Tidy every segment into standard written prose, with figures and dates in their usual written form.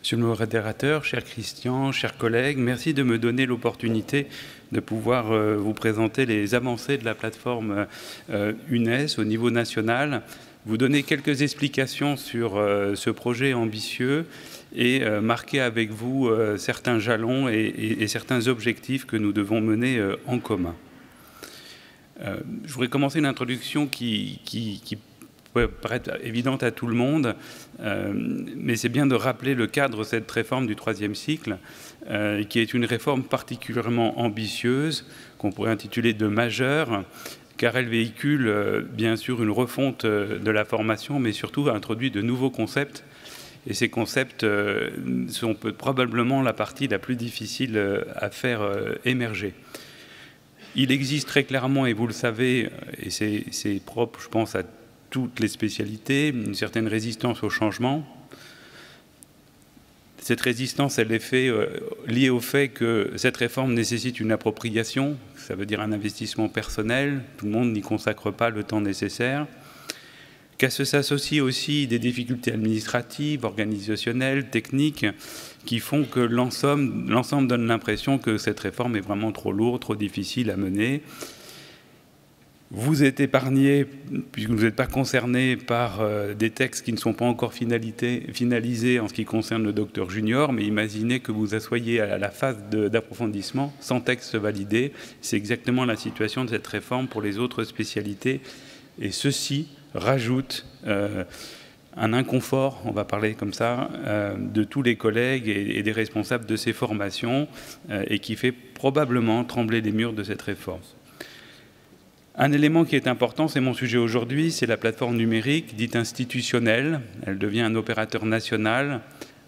Monsieur le modérateur, cher Christian, chers collègues, merci de me donner l'opportunité de pouvoir vous présenter les avancées de la plateforme UNES au niveau national, vous donner quelques explications sur ce projet ambitieux et marquer avec vous certains jalons et certains objectifs que nous devons mener en commun. Je voudrais commencer une introduction qui peut paraître évidente à tout le monde, mais c'est bien de rappeler le cadre de cette réforme du troisième cycle, qui est une réforme particulièrement ambitieuse, qu'on pourrait intituler de majeure, car elle véhicule bien sûr une refonte de la formation, mais surtout introduit de nouveaux concepts. Et ces concepts sont probablement la partie la plus difficile à faire émerger. Il existe très clairement, et vous le savez, et c'est propre, je pense, à toutes les spécialités, une certaine résistance au changement. Cette résistance, elle est liée au fait que cette réforme nécessite une appropriation, ça veut dire un investissement personnel, tout le monde n'y consacre pas le temps nécessaire, qu'à ce s'associe aussi des difficultés administratives, organisationnelles, techniques, qui font que l'ensemble donne l'impression que cette réforme est vraiment trop lourde, trop difficile à mener. Vous êtes épargnés, puisque vous n'êtes pas concernés par des textes qui ne sont pas encore finalisés en ce qui concerne le docteur junior, mais imaginez que vous assoyez à la phase d'approfondissement sans texte validé. C'est exactement la situation de cette réforme pour les autres spécialités. Et ceci rajoute un inconfort, on va parler comme ça, de tous les collègues et des responsables de ces formations, et qui fait probablement trembler les murs de cette réforme. Un élément qui est important, c'est mon sujet aujourd'hui, c'est la plateforme numérique dite institutionnelle. Elle devient un opérateur national.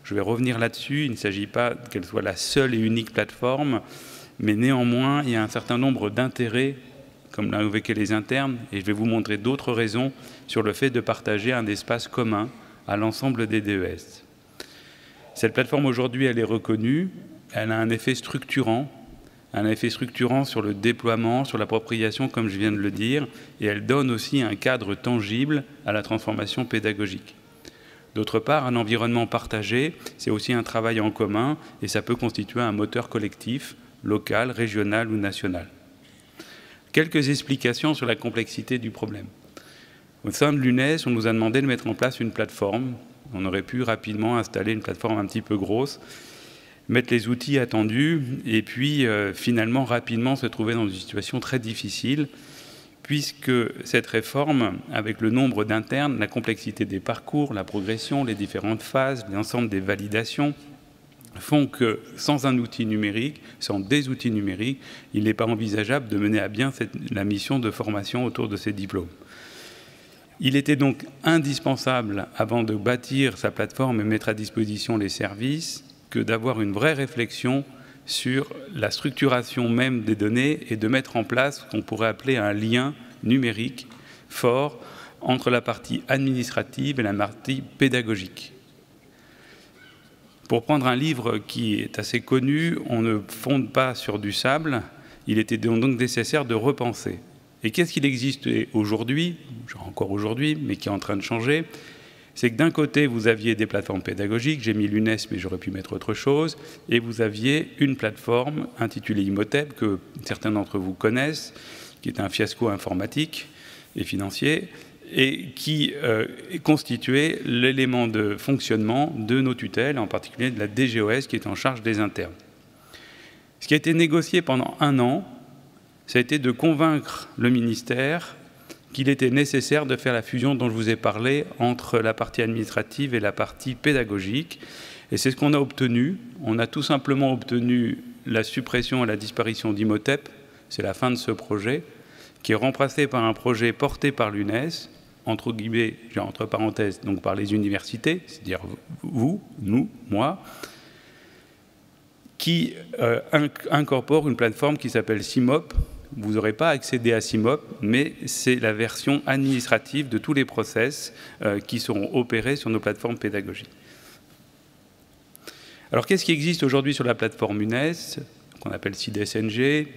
Je vais revenir là-dessus. Il ne s'agit pas qu'elle soit la seule et unique plateforme, mais néanmoins, il y a un certain nombre d'intérêts, comme l'ont évoqué les internes, et je vais vous montrer d'autres raisons sur le fait de partager un espace commun à l'ensemble des DES. Cette plateforme, aujourd'hui, elle est reconnue. Elle a un effet structurant sur le déploiement, sur l'appropriation, comme je viens de le dire, et elle donne aussi un cadre tangible à la transformation pédagogique. D'autre part, un environnement partagé, c'est aussi un travail en commun, et ça peut constituer un moteur collectif, local, régional ou national. Quelques explications sur la complexité du problème. Au sein de l'UNES, on nous a demandé de mettre en place une plateforme. On aurait pu rapidement installer une plateforme un petit peu grosse, mettre les outils attendus et puis finalement rapidement se trouver dans une situation très difficile puisque cette réforme, avec le nombre d'internes, la complexité des parcours, la progression, les différentes phases, l'ensemble des validations, font que sans un outil numérique, sans des outils numériques, il n'est pas envisageable de mener à bien la mission de formation autour de ces diplômes. Il était donc indispensable, avant de bâtir sa plateforme et mettre à disposition les services, que d'avoir une vraie réflexion sur la structuration même des données et de mettre en place ce qu'on pourrait appeler un lien numérique fort entre la partie administrative et la partie pédagogique. Pour prendre un livre qui est assez connu, on ne fonde pas sur du sable, il était donc nécessaire de repenser. Et qu'est-ce qu'il existe aujourd'hui, encore aujourd'hui, mais qui est en train de changer ? C'est que d'un côté, vous aviez des plateformes pédagogiques, j'ai mis l'UNES, mais j'aurais pu mettre autre chose, et vous aviez une plateforme intitulée Imhotep, que certains d'entre vous connaissent, qui est un fiasco informatique et financier, et qui constituait l'élément de fonctionnement de nos tutelles, en particulier de la DGOS, qui est en charge des internes. Ce qui a été négocié pendant 1 an, ça a été de convaincre le ministère qu'il était nécessaire de faire la fusion dont je vous ai parlé entre la partie administrative et la partie pédagogique. Et c'est ce qu'on a obtenu. On a tout simplement obtenu la suppression et la disparition d'Imhotep, c'est la fin de ce projet, qui est remplacé par un projet porté par l'UNES, entre guillemets, entre parenthèses, donc par les universités, c'est-à-dire vous, nous, moi, qui incorpore une plateforme qui s'appelle CIMOP. Vous n'aurez pas accédé à CIMOP, mais c'est la version administrative de tous les process qui seront opérés sur nos plateformes pédagogiques. Alors, qu'est-ce qui existe aujourd'hui sur la plateforme UNES, qu'on appelle CIDES-NG?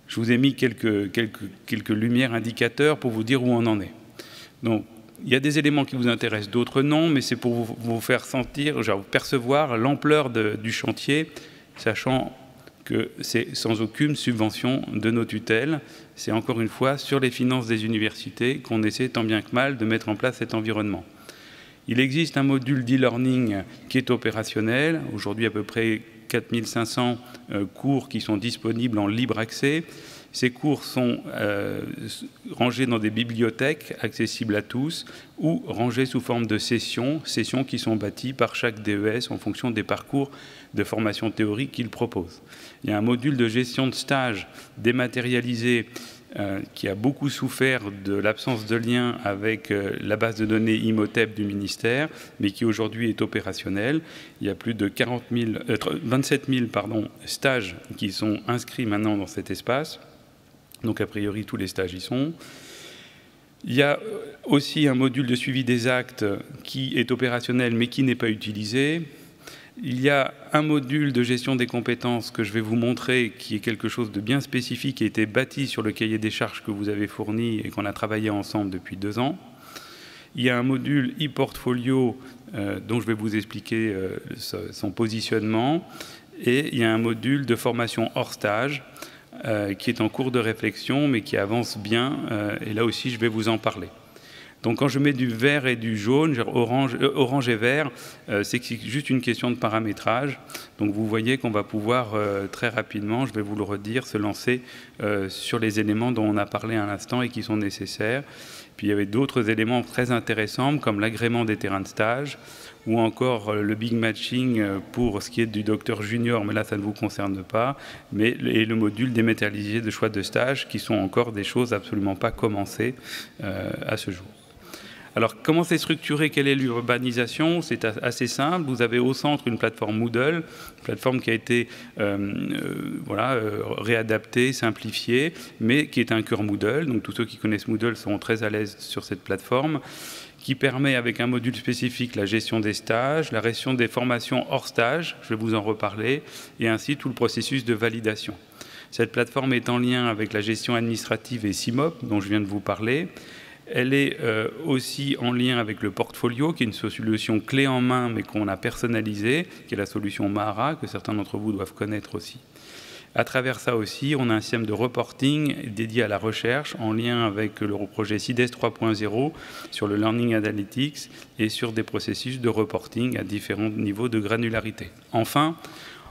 Je vous ai mis quelques lumières indicateurs pour vous dire où on en est. Donc, il y a des éléments qui vous intéressent, d'autres non, mais c'est pour vous faire sentir, genre percevoir l'ampleur du chantier, sachant que c'est sans aucune subvention de nos tutelles. C'est encore une fois sur les finances des universités qu'on essaie tant bien que mal de mettre en place cet environnement. Il existe un module d'e-learning qui est opérationnel. Aujourd'hui, à peu près 4500 cours qui sont disponibles en libre accès. Ces cours sont rangés dans des bibliothèques accessibles à tous ou rangés sous forme de sessions qui sont bâties par chaque DES en fonction des parcours de formation théorique qu'ils proposent. Il y a un module de gestion de stage dématérialisé qui a beaucoup souffert de l'absence de lien avec la base de données Imhotep du ministère, mais qui aujourd'hui est opérationnel. Il y a plus de 27 000 stages qui sont inscrits maintenant dans cet espace. Donc, a priori, tous les stages y sont. Il y a aussi un module de suivi des actes qui est opérationnel, mais qui n'est pas utilisé. Il y a un module de gestion des compétences que je vais vous montrer, qui est quelque chose de bien spécifique, qui a été bâti sur le cahier des charges que vous avez fourni et qu'on a travaillé ensemble depuis 2 ans. Il y a un module e-portfolio dont je vais vous expliquer son positionnement. Et il y a un module de formation hors stage qui est en cours de réflexion, mais qui avance bien. Et là aussi, je vais vous en parler. Donc, quand je mets du vert et du jaune, orange et vert, c'est juste une question de paramétrage. Donc, vous voyez qu'on va pouvoir très rapidement, je vais vous le redire, se lancer sur les éléments dont on a parlé à l'instant et qui sont nécessaires. Puis, il y avait d'autres éléments très intéressants, comme l'agrément des terrains de stage, ou encore le big matching pour ce qui est du docteur junior, mais là, ça ne vous concerne pas, et le module dématérialisé de choix de stage, qui sont encore des choses absolument pas commencées à ce jour. Alors, comment c'est structuré? Quelle est l'urbanisation? C'est assez simple. Vous avez au centre une plateforme Moodle, une plateforme qui a été réadaptée, simplifiée, mais qui est un cœur Moodle. Donc, tous ceux qui connaissent Moodle seront très à l'aise sur cette plateforme, qui permet, avec un module spécifique, la gestion des stages, la gestion des formations hors stage, je vais vous en reparler, et ainsi tout le processus de validation. Cette plateforme est en lien avec la gestion administrative et CIMOP, dont je viens de vous parler. Elle est aussi en lien avec le portfolio, qui est une solution clé en main, mais qu'on a personnalisée, qui est la solution Mahara, que certains d'entre vous doivent connaître aussi. À travers ça aussi, on a un système de reporting dédié à la recherche, en lien avec le projet CIDES 3.0 sur le Learning Analytics et sur des processus de reporting à différents niveaux de granularité. Enfin,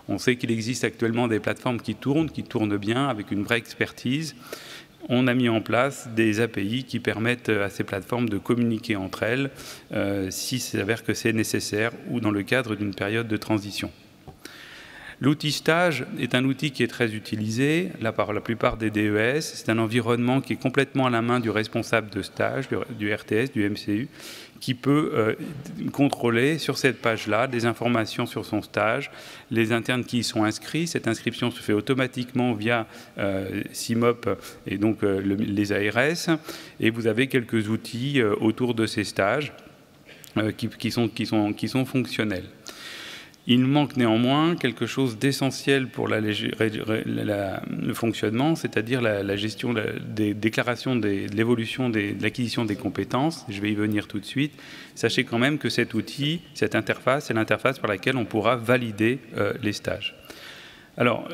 on sait qu'il existe actuellement des plateformes qui tournent bien, avec une vraie expertise. On a mis en place des API qui permettent à ces plateformes de communiquer entre elles s'il s'avère que c'est nécessaire ou dans le cadre d'une période de transition. L'outil stage est un outil qui est très utilisé par la plupart des DES. C'est un environnement qui est complètement à la main du responsable de stage, du RTS, du MCU, qui peut contrôler sur cette page-là des informations sur son stage, les internes qui y sont inscrits. Cette inscription se fait automatiquement via CIMOP et donc les ARS. Et vous avez quelques outils autour de ces stages qui sont fonctionnels. Il manque néanmoins quelque chose d'essentiel pour le fonctionnement, c'est-à-dire la gestion des déclarations, de l'évolution de l'acquisition des compétences. Je vais y venir tout de suite. Sachez quand même que cet outil, cette interface, c'est l'interface par laquelle on pourra valider les stages. Alors,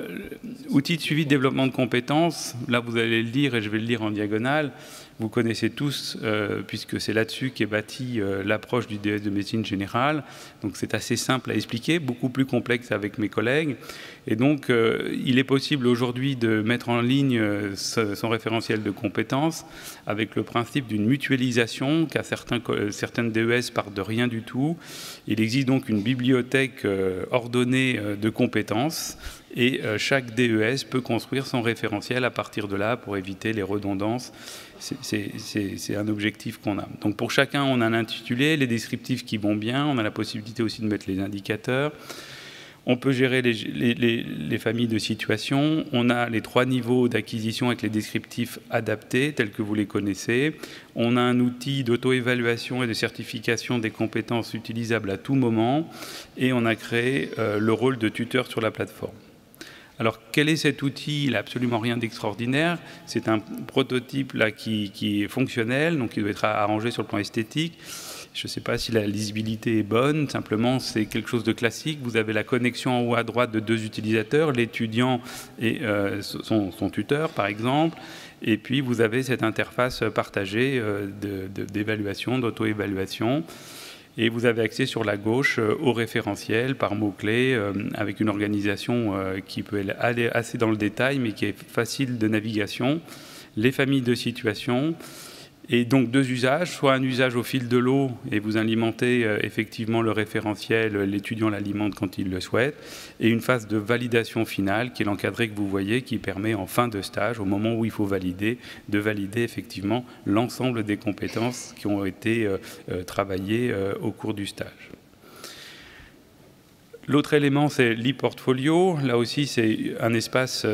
outil de suivi de développement de compétences, là vous allez le lire et je vais le lire en diagonale. Vous connaissez tous, puisque c'est là-dessus qu'est bâtie l'approche du DS de médecine générale. Donc c'est assez simple à expliquer, beaucoup plus complexe avec mes collègues. Et donc il est possible aujourd'hui de mettre en ligne son référentiel de compétences avec le principe d'une mutualisation, car certaines DES partent de rien du tout. Il existe donc une bibliothèque ordonnée de compétences. Et chaque DES peut construire son référentiel à partir de là pour éviter les redondances. C'est un objectif qu'on a. Donc pour chacun, on a un intitulé, les descriptifs qui vont bien. On a la possibilité aussi de mettre les indicateurs. On peut gérer les familles de situations. On a les 3 niveaux d'acquisition avec les descriptifs adaptés, tels que vous les connaissez. On a un outil d'auto-évaluation et de certification des compétences utilisables à tout moment. Et on a créé le rôle de tuteur sur la plateforme. Alors, quel est cet outil? Il n'a absolument rien d'extraordinaire. C'est un prototype là, qui est fonctionnel, donc il doit être arrangé sur le plan esthétique. Je ne sais pas si la lisibilité est bonne, simplement c'est quelque chose de classique. Vous avez la connexion en haut à droite de deux utilisateurs, l'étudiant et son tuteur par exemple, et puis vous avez cette interface partagée d'évaluation, d'auto-évaluation. Et vous avez accès sur la gauche au référentiel par mots-clés, avec une organisation qui peut aller assez dans le détail, mais qui est facile de navigation, les familles de situations, et donc deux usages, soit un usage au fil de l'eau, et vous alimentez effectivement le référentiel, l'étudiant l'alimente quand il le souhaite, et une phase de validation finale, qui est l'encadré que vous voyez, qui permet en fin de stage, au moment où il faut valider, de valider effectivement l'ensemble des compétences qui ont été travaillées au cours du stage. L'autre élément, c'est l'e-portfolio. Là aussi, c'est un espace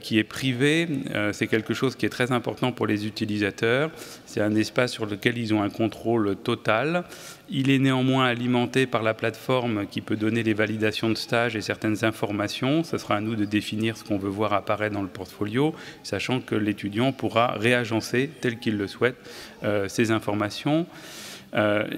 qui est privé. C'est quelque chose qui est très important pour les utilisateurs. C'est un espace sur lequel ils ont un contrôle total. Il est néanmoins alimenté par la plateforme qui peut donner les validations de stage et certaines informations. Ce sera à nous de définir ce qu'on veut voir apparaître dans le portfolio, sachant que l'étudiant pourra réagencer, tel qu'il le souhaite, ces informations.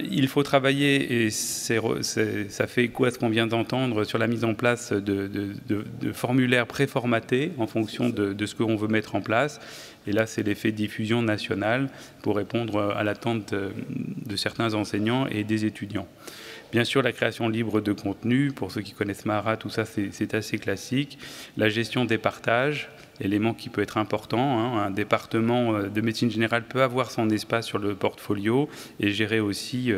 Il faut travailler, et ça fait écho à ce qu'on vient d'entendre, sur la mise en place de formulaires préformatés en fonction de ce qu'on veut mettre en place. Et là, c'est l'effet diffusion nationale pour répondre à l'attente de certains enseignants et des étudiants. Bien sûr, la création libre de contenu, pour ceux qui connaissent Mahara, tout ça, c'est assez classique. La gestion des partages, élément qui peut être important. Un département de médecine générale peut avoir son espace sur le portfolio et gérer aussi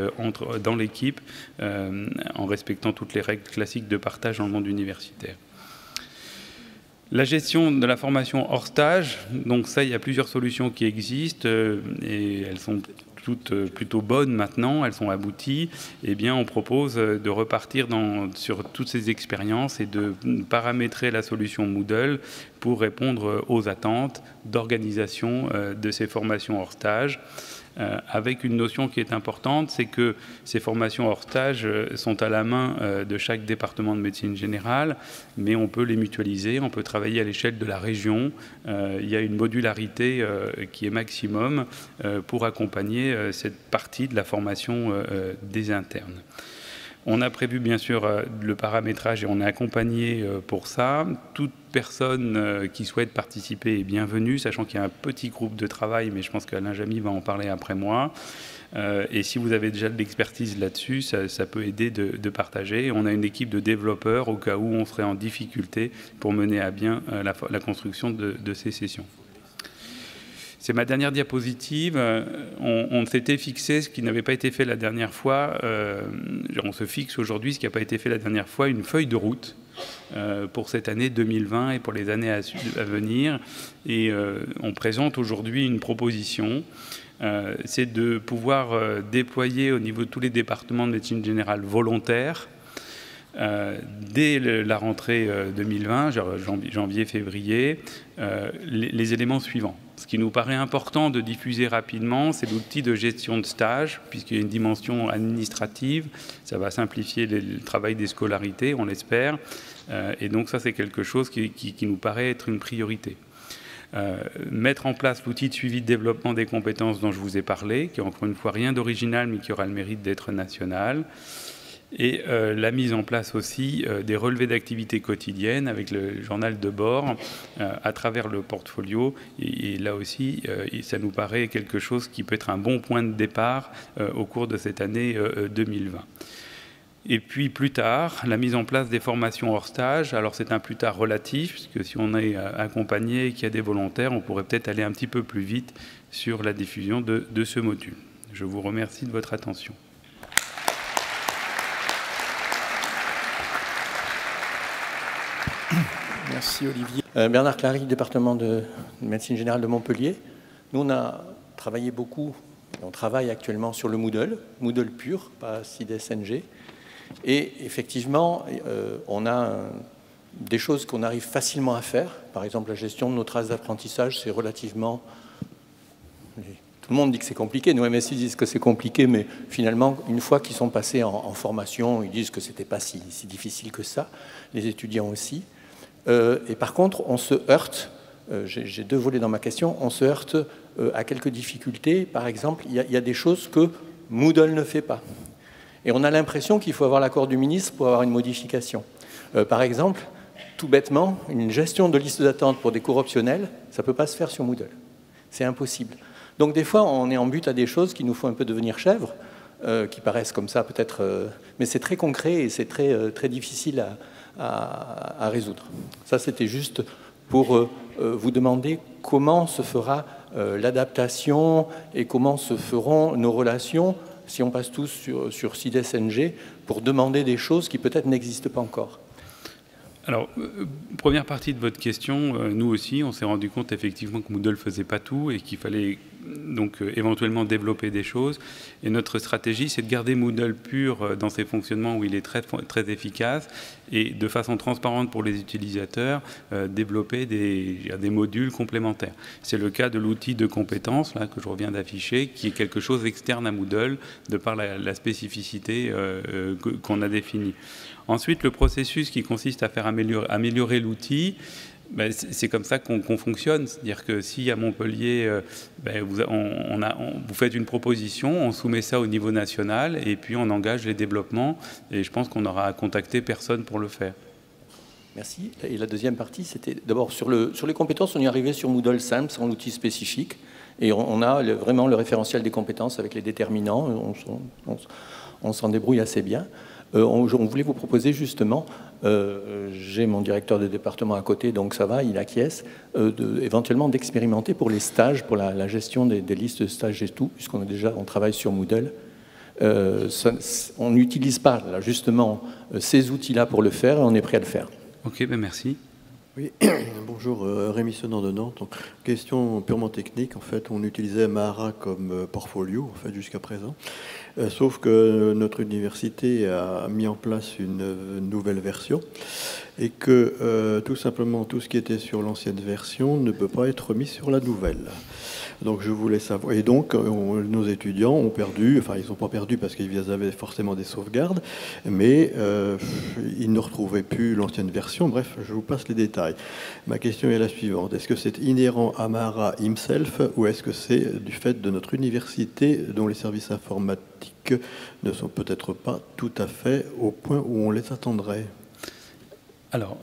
dans l'équipe en respectant toutes les règles classiques de partage dans le monde universitaire. La gestion de la formation hors stage, donc ça, il y a plusieurs solutions qui existent et elles sont toutes plutôt bonnes maintenant, elles sont abouties. Eh bien, on propose de repartir sur toutes ces expériences et de paramétrer la solution Moodle pour répondre aux attentes d'organisation de ces formations hors stage. Avec une notion qui est importante, c'est que ces formations hors stage sont à la main de chaque département de médecine générale, mais on peut les mutualiser, on peut travailler à l'échelle de la région. Il y a une modularité qui est maximum pour accompagner cette partie de la formation des internes. On a prévu bien sûr le paramétrage et on est accompagné pour ça. Toute personne qui souhaite participer est bienvenue, sachant qu'il y a un petit groupe de travail, mais je pense qu'Alain Jamy va en parler après moi. Et si vous avez déjà de l'expertise là-dessus, ça peut aider de partager. On a une équipe de développeurs au cas où on serait en difficulté pour mener à bien la construction de ces sessions. C'est ma dernière diapositive. On s'était fixé ce qui n'avait pas été fait la dernière fois. On se fixe aujourd'hui ce qui n'a pas été fait la dernière fois, une feuille de route pour cette année 2020 et pour les années à venir. Et on présente aujourd'hui une proposition. C'est de pouvoir déployer au niveau de tous les départements de médecine générale volontaires dès la rentrée 2020, janvier-février, les éléments suivants. Ce qui nous paraît important de diffuser rapidement, c'est l'outil de gestion de stage, puisqu'il y a une dimension administrative. Ça va simplifier le travail des scolarités, on l'espère. Et donc ça, c'est quelque chose qui nous paraît être une priorité. Mettre en place l'outil de suivi de développement des compétences dont je vous ai parlé, qui est encore une fois rien d'original, mais qui aura le mérite d'être national. Et la mise en place aussi des relevés d'activité quotidienne avec le journal de bord à travers le portfolio. Et là aussi, ça nous paraît quelque chose qui peut être un bon point de départ au cours de cette année 2020. Et puis plus tard, la mise en place des formations hors stage. Alors c'est un plus tard relatif, puisque si on est accompagné et qu'il y a des volontaires, on pourrait peut-être aller un petit peu plus vite sur la diffusion de ce module. Je vous remercie de votre attention. Merci Olivier. Bernard Clary, département de médecine générale de Montpellier. Nous, on a travaillé beaucoup, on travaille actuellement sur le Moodle pur, pas CIDES-NG. Et effectivement, on a des choses qu'on arrive facilement à faire. Par exemple, la gestion de nos traces d'apprentissage, c'est relativement... Tout le monde dit que c'est compliqué, nos MSI disent que c'est compliqué, mais finalement, une fois qu'ils sont passés en formation, ils disent que ce n'était pas si difficile que ça, les étudiants aussi. Et par contre, on se heurte, j'ai deux volets dans ma question, on se heurte à quelques difficultés. Par exemple, il y a des choses que Moodle ne fait pas. Et on a l'impression qu'il faut avoir l'accord du ministre pour avoir une modification. Par exemple, tout bêtement, une gestion de liste d'attente pour des cours optionnels, ça ne peut pas se faire sur Moodle. C'est impossible. Donc des fois, on est en but à des choses qui nous font un peu devenir chèvres, qui paraissent comme ça peut-être, mais c'est très concret et c'est très difficile à résoudre. Ça, c'était juste pour vous demander comment se fera l'adaptation et comment se feront nos relations si on passe tous sur SIDES-NG pour demander des choses qui peut-être n'existent pas encore. Alors, première partie de votre question, nous aussi, on s'est rendu compte effectivement que Moodle ne faisait pas tout et qu'il fallait donc éventuellement développer des choses. Et notre stratégie, c'est de garder Moodle pur dans ses fonctionnements où il est très efficace et de façon transparente pour les utilisateurs, développer des modules complémentaires. C'est le cas de l'outil de compétences là, que je reviens d'afficher, qui est quelque chose d'externe à Moodle de par la spécificité qu'on a définie. Ensuite, le processus qui consiste à faire améliorer l'outil, ben, c'est comme ça qu'on fonctionne. C'est-à-dire que si à Montpellier, ben, vous faites une proposition, on soumet ça au niveau national et puis on engage les développements. Et je pense qu'on n'aura à contacter personne pour le faire. Merci. Et la deuxième partie, c'était d'abord sur les compétences, on y est arrivé sur Moodle simple, sans l'outil spécifique. Et on a vraiment le référentiel des compétences avec les déterminants. On s'en débrouille assez bien. On voulait vous proposer justement, j'ai mon directeur de département à côté, donc ça va, il acquiesce, éventuellement d'expérimenter pour les stages, pour la gestion des listes de stages et tout, puisqu'on travaille sur Moodle. On n'utilise pas là, justement ces outils-là pour le faire et on est prêt à le faire. Ok, ben merci. Oui, bonjour, Rémi Senant de Nantes. Donc, question purement technique, en fait, on utilisait Mahara comme portfolio, en fait, jusqu'à présent. Sauf que notre université a mis en place une nouvelle version et que tout simplement tout ce qui était sur l'ancienne version ne peut pas être mis sur la nouvelle. Donc je voulais savoir, et donc nos étudiants ont perdu, enfin ils n'ont pas perdu parce qu'ils avaient forcément des sauvegardes, mais ils ne retrouvaient plus l'ancienne version. Bref, je vous passe les détails. Ma question est la suivante: est-ce que c'est inhérent à Mahara himself ou est-ce que c'est du fait de notre université dont les services informatiques ne sont peut-être pas tout à fait au point où on les attendrait? Alors,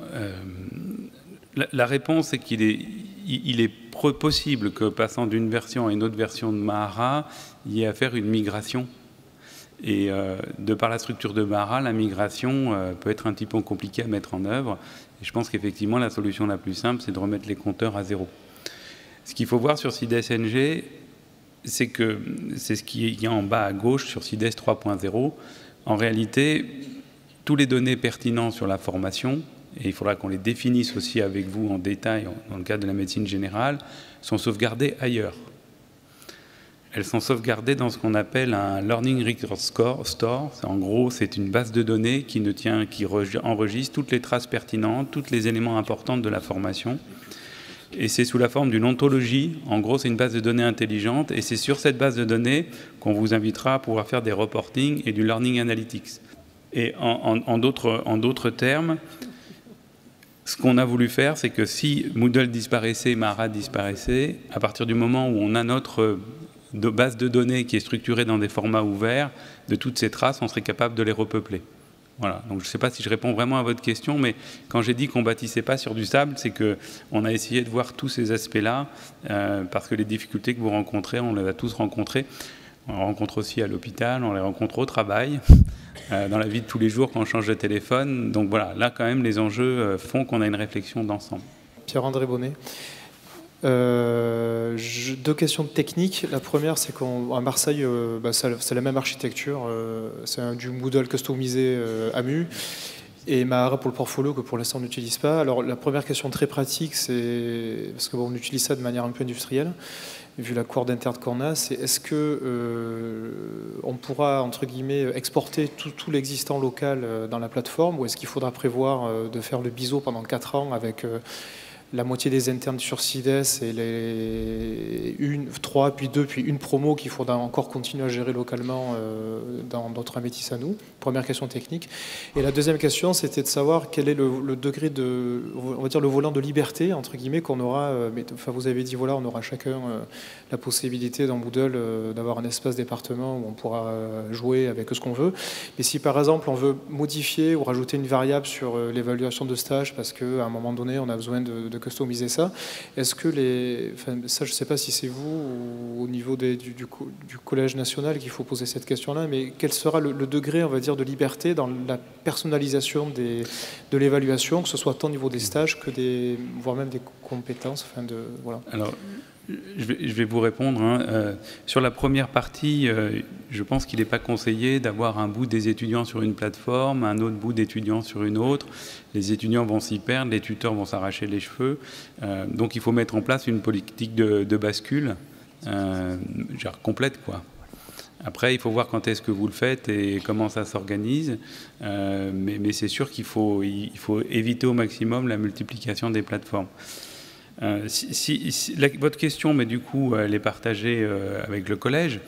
la réponse est qu'il est possible que, passant d'une version à une autre version de Mahara, il y ait à faire une migration. Et de par la structure de Mahara, la migration peut être un petit peu compliquée à mettre en œuvre. Et je pense qu'effectivement, la solution la plus simple, c'est de remettre les compteurs à zéro. Ce qu'il faut voir sur SIDES-NG, c'est que c'est ce qui est en bas à gauche sur SIDES 3.0. En réalité, tous les données pertinentes sur la formation, et il faudra qu'on les définisse aussi avec vous en détail dans le cadre de la médecine générale, sont sauvegardées ailleurs. Elles sont sauvegardées dans ce qu'on appelle un Learning Record Store. En gros, c'est une base de données qui enregistre toutes les traces pertinentes, tous les éléments importants de la formation. Et c'est sous la forme d'une ontologie. En gros, c'est une base de données intelligente. Et c'est sur cette base de données qu'on vous invitera à pouvoir faire des reporting et du Learning Analytics. Et en d'autres termes, ce qu'on a voulu faire, c'est que si Moodle disparaissait, Mahara disparaissait, à partir du moment où on a notre base de données qui est structurée dans des formats ouverts, de toutes ces traces, on serait capable de les repeupler. Voilà. Donc je ne sais pas si je réponds vraiment à votre question, mais quand j'ai dit qu'on ne bâtissait pas sur du sable, c'est qu'on a essayé de voir tous ces aspects-là, parce que les difficultés que vous rencontrez, on les a tous rencontrées. On les rencontre aussi à l'hôpital, on les rencontre au travail, dans la vie de tous les jours quand on change de téléphone. Donc voilà, là quand même les enjeux font qu'on a une réflexion d'ensemble. Pierre-André Bonnet. Deux questions techniques. La première, c'est qu'à Marseille, c'est la même architecture. C'est du Moodle customisé AMU et Mahara pour le portfolio que pour l'instant on n'utilise pas. Alors la première question très pratique, c'est parce qu'on utilise ça de manière un peu industrielle, vu la cour d'interne qu'on a, c'est est-ce que on pourra entre guillemets exporter tout l'existant local dans la plateforme, ou est-ce qu'il faudra prévoir de faire le biseau pendant 4 ans avec la moitié des internes sur CIDES et les 3, puis 2, puis une promo qu'il faudra encore continuer à gérer localement dans notre métis à nous. Première question technique. Et la deuxième question, c'était de savoir quel est le degré de, on va dire, le volant de liberté, entre guillemets, qu'on aura. Enfin, vous avez dit, voilà, on aura chacun la possibilité dans Moodle d'avoir un espace département où on pourra jouer avec ce qu'on veut. Et si, par exemple, on veut modifier ou rajouter une variable sur l'évaluation de stage parce qu'à un moment donné, on a besoin de customiser ça, est-ce que enfin, ça, je ne sais pas si c'est vous ou au niveau du Collège national qu'il faut poser cette question-là, mais quel sera le degré, on va dire, de liberté dans la personnalisation de l'évaluation, que ce soit tant au niveau des stages que voire même des compétences, enfin voilà. Alors, je vais vous répondre. Hein. Sur la première partie, je pense qu'il n'est pas conseillé d'avoir un bout des étudiants sur une plateforme, un autre bout d'étudiants sur une autre. Les étudiants vont s'y perdre, les tuteurs vont s'arracher les cheveux. Donc il faut mettre en place une politique de bascule complète, quoi. Après, il faut voir quand est-ce que vous le faites et comment ça s'organise. Mais c'est sûr qu'il faut éviter au maximum la multiplication des plateformes. Votre question, mais du coup, elle est partagée avec le collège.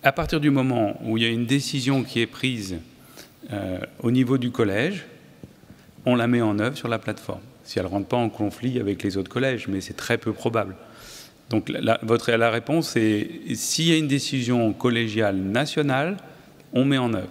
À partir du moment où il y a une décision qui est prise au niveau du collège, on la met en œuvre sur la plateforme. Si elle ne rentre pas en conflit avec les autres collèges, mais c'est très peu probable. Donc la réponse est, s'il y a une décision collégiale nationale, on met en œuvre.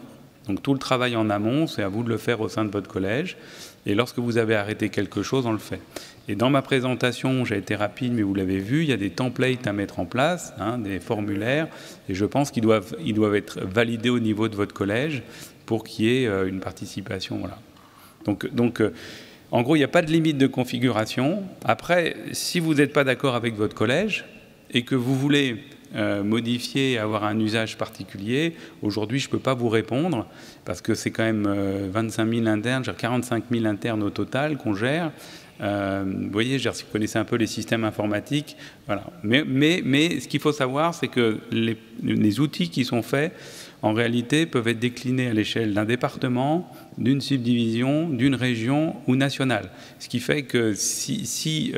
Donc tout le travail en amont, c'est à vous de le faire au sein de votre collège. Et lorsque vous avez arrêté quelque chose, on le fait. Et dans ma présentation, j'ai été rapide, mais vous l'avez vu, il y a des templates à mettre en place, hein, des formulaires, et je pense qu'ils doivent être validés au niveau de votre collège pour qu'il y ait une participation. Voilà. Donc en gros, il n'y a pas de limite de configuration. Après, si vous n'êtes pas d'accord avec votre collège et que vous voulez modifier et avoir un usage particulier, aujourd'hui, je ne peux pas vous répondre parce que c'est quand même 25 000 internes, 45 000 internes au total qu'on gère. Vous voyez, si vous connaissez un peu les systèmes informatiques, voilà. Mais ce qu'il faut savoir, c'est que les outils qui sont faits, en réalité, peuvent être déclinés à l'échelle d'un département, d'une subdivision, d'une région ou nationale. Ce qui fait que si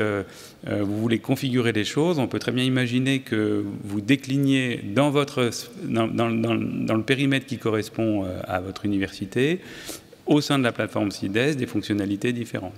vous voulez configurer les choses, on peut très bien imaginer que vous décliniez dans le périmètre qui correspond à votre université, au sein de la plateforme CIDES, des fonctionnalités différentes.